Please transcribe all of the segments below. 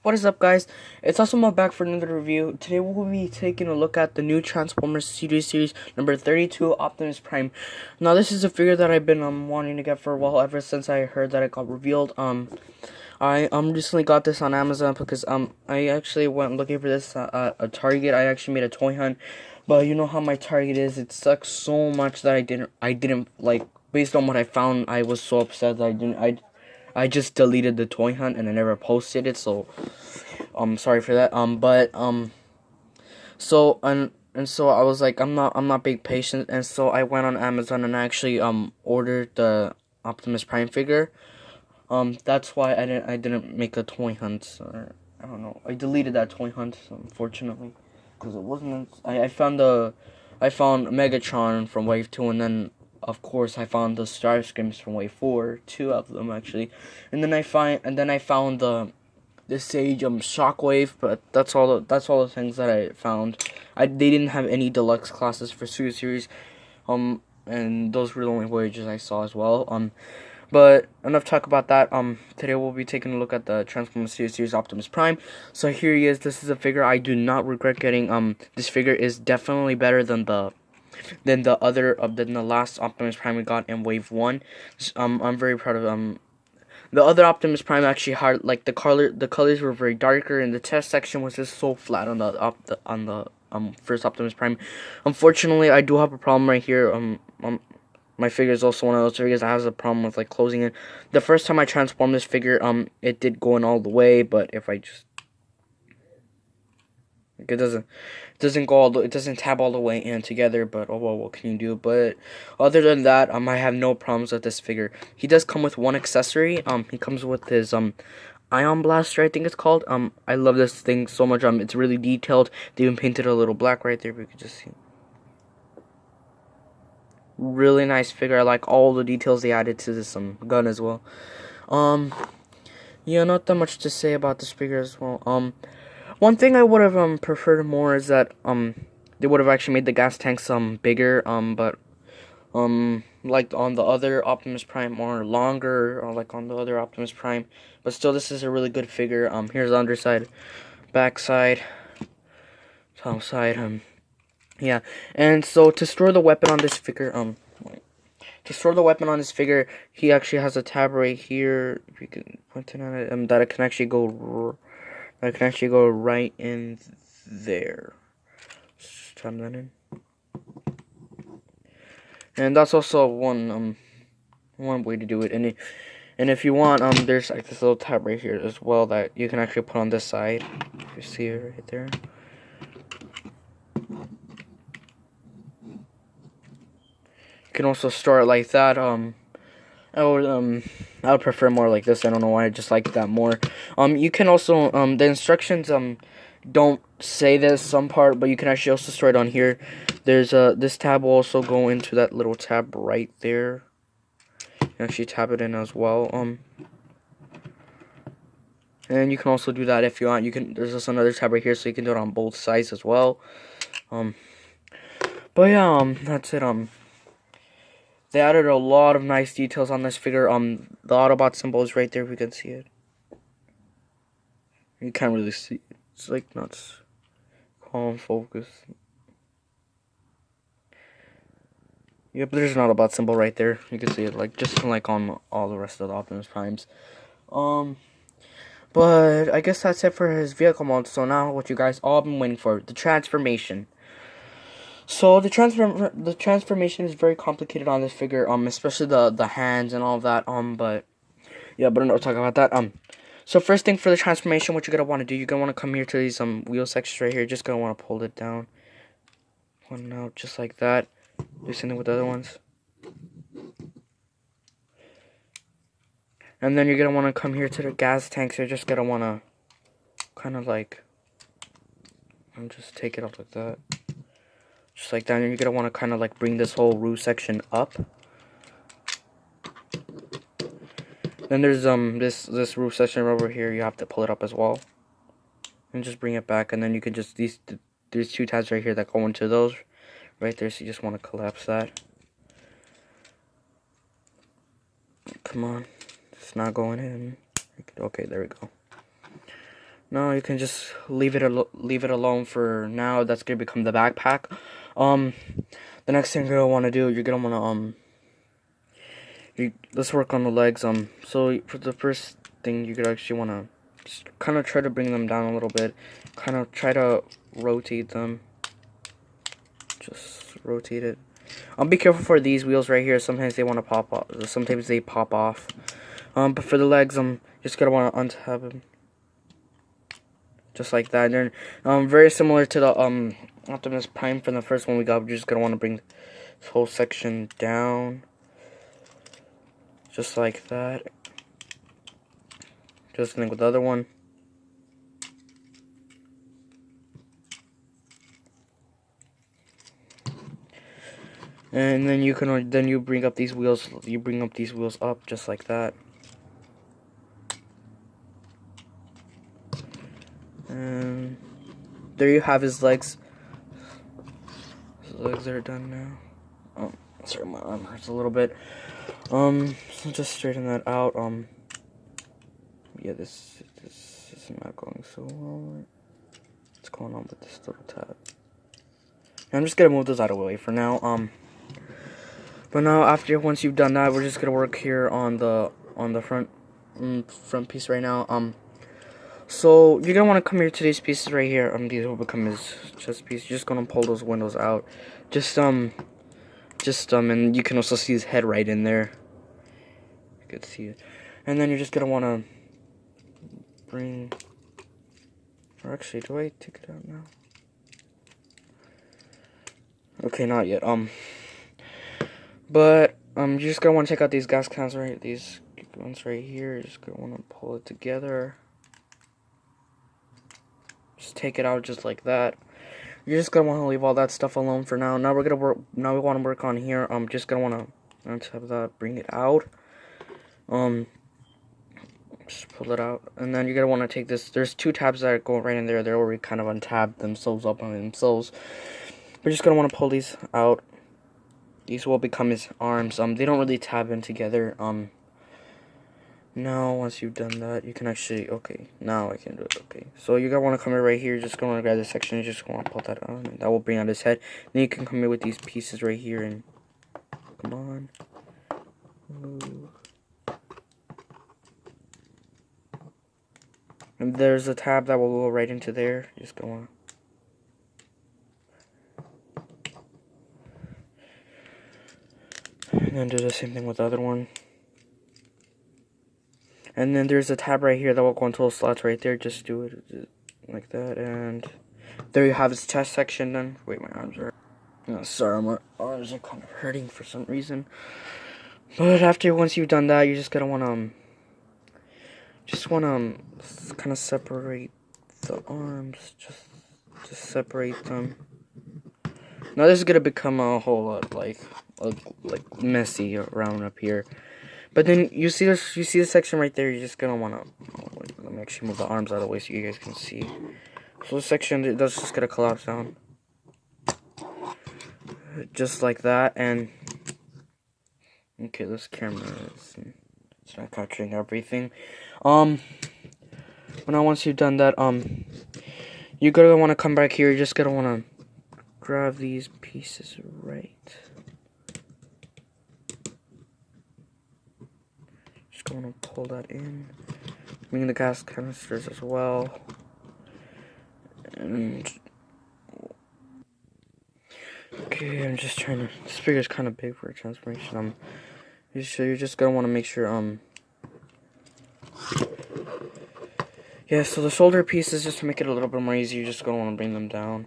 What is up, guys? It's Awesome back for another review. Today we'll be taking a look at the new Transformers series number 32, Optimus Prime. Now this is a figure that I've been wanting to get for a while, ever since I heard that it got revealed. I recently got this on Amazon because I actually went looking for this at a Target. I actually made a toy hunt, but you know how my Target is. It sucks so much that I didn't like, based on what I found. I was so upset that I just deleted the toy hunt and I never posted it, so sorry for that. So and so I was like, I'm not being patient, and so I went on Amazon and I actually ordered the Optimus Prime figure. That's why I didn't make a toy hunt, or I don't know. I deleted that toy hunt, unfortunately, because it wasn't. I found Megatron from Wave 2, and then of course I found the Starscreams from Wave 4, two of them actually, and then I found the Sage Shockwave, but that's all the things that I found. They didn't have any deluxe classes for Super Series, and those were the only Voyagers I saw as well. But enough talk about that. Today we'll be taking a look at the Transformers series Optimus Prime. So here he is. This is a figure I do not regret getting. This figure is definitely better than the last Optimus Prime we got in Wave 1. I'm very proud of the other Optimus Prime actually had, like, the colors were very darker, and the chest section was just so flat on the first Optimus Prime. Unfortunately, I do have a problem right here. My figure is also one of those figures that has a problem with, like, closing it. The first time I transformed this figure, it did go in all the way, but if I just, like, it doesn't tab all the way in together. But oh well, what can you do? But other than that, I have no problems with this figure. He does come with one accessory. He comes with his Ion Blaster, I think it's called. I love this thing so much. It's really detailed. They even painted a little black right there, but you can just see. Really nice figure. I like all the details they added to this gun as well. Yeah, not that much to say about this figure as well. One thing I would have preferred more is that they would have actually made the gas tanks bigger, but like on the other Optimus Prime, or longer, or like on the other Optimus Prime. But still, this is a really good figure. Here's the underside, backside, top side. Yeah. And so to store the weapon on this figure, he actually has a tab right here. If you can point it at it, that it can actually go. That can actually go right in there. Just tap that in. And that's also one way to do it. And if you want, there's like this little tab right here as well that you can actually put on this side. If you see it right there. You can also store it like that. I would prefer more like this. I don't know why, I just like that more. You can also the instructions don't say this some part, but you can actually also store it on here. There's this tab will also go into that little tab right there. You can actually tab it in as well. And you can also do that if you want. There's also another tab right here, so you can do it on both sides as well. But yeah, that's it. They added a lot of nice details on this figure. The Autobot symbol is right there if you can see it. You can't really see it. It's like nuts. Calm, focus. Yep, there's an Autobot symbol right there. You can see it, like, just like on all the rest of the Optimus Primes. But I guess that's it for his vehicle mode. So now what you guys all been waiting for, the transformation. So the transformation is very complicated on this figure, especially the hands and all of that, but yeah, but I'm not talking about that. So first thing for the transformation, what you're gonna want to do, you're gonna want to come here to these wheel sections right here. Just gonna want to pull it down, one out, just like that. Do something with the other ones, and then you're gonna want to come here to the gas tanks. You're just gonna want to kind of like, and just take it off like that. Just like that, and you're gonna want to kind of like bring this whole roof section up. Then there's this roof section over here. You have to pull it up as well, and just bring it back. And then you can just there's two tabs right here that go into those right there. So you just want to collapse that. Come on, it's not going in. Okay, there we go. No, you can just leave it alone for now. That's gonna become the backpack. The next thing you're gonna want to do, you're gonna want to let's work on the legs. So for the first thing, you could actually want to just kind of try to bring them down a little bit. Kind of try to rotate them. Just rotate it. Be careful for these wheels right here. Sometimes they want to pop off. Sometimes they pop off. But for the legs, just gonna want to untab them. Just like that. And then, very similar to the Optimus Prime from the first one we got. We're just gonna want to bring this whole section down, just like that. Just like with the other one. And then you bring up these wheels. You bring up these wheels up just like that. And there you have his legs. His legs are done now. Oh, sorry, my arm hurts a little bit. So just straighten that out. Yeah, this is not going so well. What's going on with this little tab? I'm just gonna move those out of the way for now. But now once you've done that, we're just gonna work here on the front piece right now. So you're gonna want to come here to these pieces right here. These will become his chest piece. You're just gonna pull those windows out. And you can also see his head right in there. You can see it. And then you're just gonna want to or actually, do I take it out now? Okay, not yet. But you're just gonna want to take out these gas cans these ones right here. You're just gonna want to pull it together. Just take it out just like that. You're just gonna want to leave all that stuff alone for now. Now we're gonna work. Now we want to work on here. Just gonna want to untap that, bring it out. Just pull it out, and then you're gonna want to take this. There's two tabs that go right in there. They're already kind of untabbed themselves up on themselves. We're just gonna want to pull these out. These will become his arms. They don't really tab in together. Now, once you've done that, you can actually, okay, now I can do it, okay. So you're going to want to come here right here, just going to grab this section, you just want to pull that on, and that will bring out his head. Then you can come here with these pieces right here, and, come on. Ooh. And there's a tab that will go right into there, just go on. And then do the same thing with the other one. And then there's a tab right here that will go into those slots right there. Just do it like that. And there you have his chest section done. Wait, my arms are... Oh, sorry, my arms are kind of hurting for some reason. But once you've done that, you're just going to want to... kind of separate the arms. Just separate them. Now this is going to become a whole lot, like messy around up here. But then you see the section right there. You're just gonna wanna. Let me actually move the arms out of the way so you guys can see. So this section that's just gonna collapse down, just like that. And okay, this camera it's not capturing everything. But now once you've done that, you're gonna wanna come back here. You're just gonna wanna grab these pieces right. Going to pull that in, bring the gas canisters as well, and okay, I'm just trying to. This figure's kind of big for a transformation. You're just gonna want to make sure. Yeah. So the shoulder pieces, just to make it a little bit more easy, you're just gonna want to bring them down.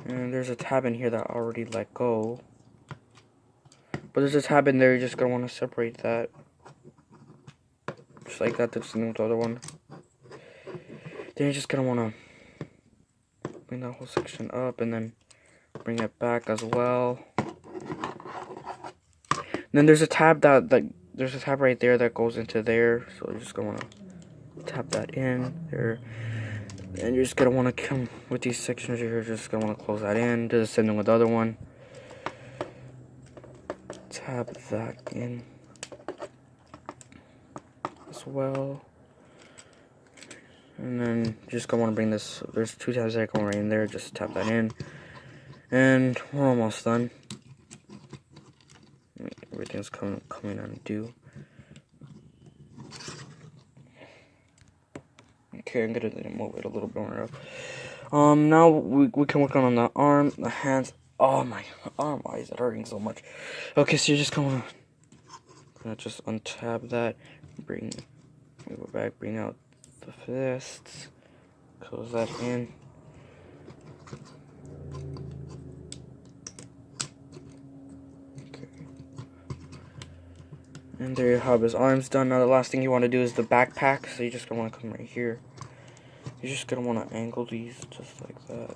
And there's a tab in here that I already let go. But there's a tab in there, you're just going to want to separate that. Just like that, that's the other one. Then you're just going to want to bring that whole section up and then bring it back as well. And then there's a tab there's a tab right there that goes into there. So you're just going to want to tap that in there. And you're just going to want to come with these sections here, you're just going to want to close that in. Do the same thing with the other one. Tap that in as well. And then just gonna want to bring this. There's 2 tabs that come right in there. Just tap that in, and we're almost done. Everything's coming undue. Okay, I'm gonna move it a little bit more up. Now we can work on the arm, the hands. Oh my arm, why is it hurting so much? Okay, so you're just gonna just untab that, move it back, bring out the fists, close that in. Okay. And there you have his arms done. Now the last thing you want to do is the backpack, so you're just gonna want to come right here. You're just gonna want to angle these just like that.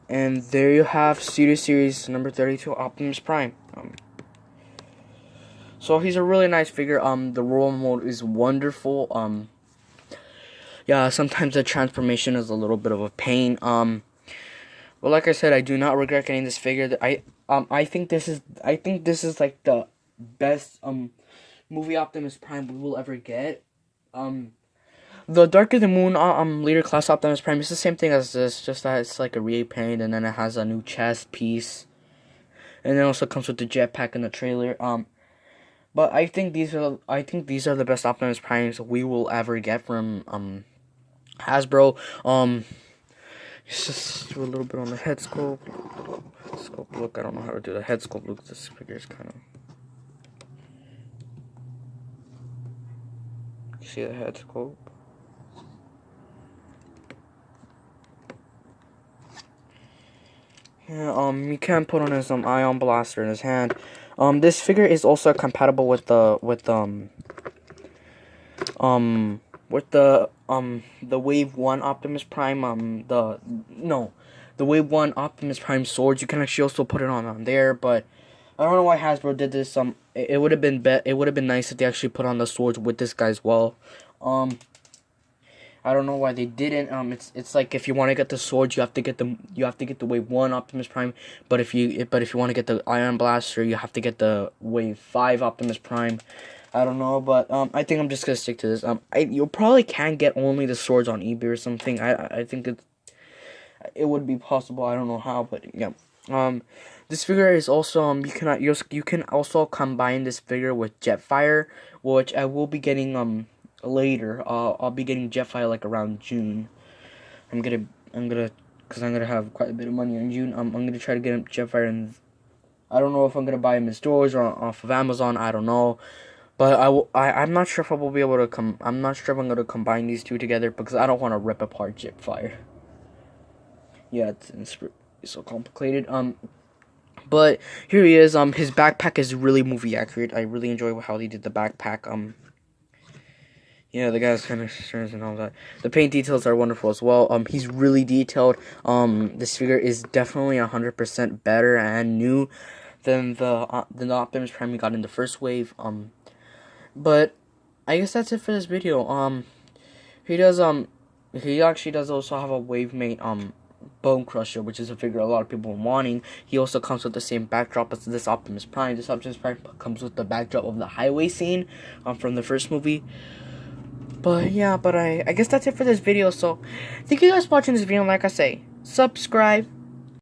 And there you have Series number 32 Optimus Prime. So he's a really nice figure. The roll mode is wonderful. Yeah, sometimes the transformation is a little bit of a pain. But like I said, I do not regret getting this figure. I think this is like the best movie Optimus Prime we will ever get. The Darker the Moon Leader Class Optimus Prime is the same thing as this, just that it's like a repaint, and then it has a new chest piece, and it also comes with the jetpack in the trailer. But I think these are the best Optimus Primes we will ever get from Hasbro. Let's just do a little bit on the head sculpt. Look, I don't know how to do the head sculpt look. This figure is kind of. You see the head sculpt? Yeah, you can put on his ion blaster in his hand. This figure is also compatible with the Wave 1 Optimus Prime, the Wave 1 Optimus Prime swords. You can actually also put it on there, but I don't know why Hasbro did this. It would have been nice if they actually put on the swords with this guy as well. I don't know why they didn't. It's like if you want to get the swords, you have to get the Wave 1 Optimus Prime. But if you want to get the Ion Blaster, you have to get the Wave 5 Optimus Prime. I don't know, but I think I'm just gonna stick to this. You probably can get only the swords on eBay or something. I think it would be possible. I don't know how, but yeah. This figure is also you can also combine this figure with Jetfire, which I will be getting later. I'll be getting Jetfire like around June. I'm gonna have quite a bit of money in June. I'm gonna try to get Jetfire, and I don't know if I'm gonna buy him in stores or off of Amazon. I don't know, but I'm not sure if I will be able to I'm not sure if I'm gonna combine these two together because I don't want to rip apart Jetfire. Yeah, it's so complicated. But here he is. His backpack is really movie accurate. I really enjoy how they did the backpack. Yeah, the guy's kind of strange and all that. The paint details are wonderful as well. He's really detailed. This figure is definitely 100% better and new than the Optimus Prime we got in the first wave. But I guess that's it for this video. He actually does also have a wave mate Bone Crusher, which is a figure a lot of people are wanting. He also comes with the same backdrop as this Optimus Prime. This Optimus Prime comes with the backdrop of the highway scene from the first movie. But yeah, I guess that's it for this video. So thank you guys for watching this video. Like I say, subscribe,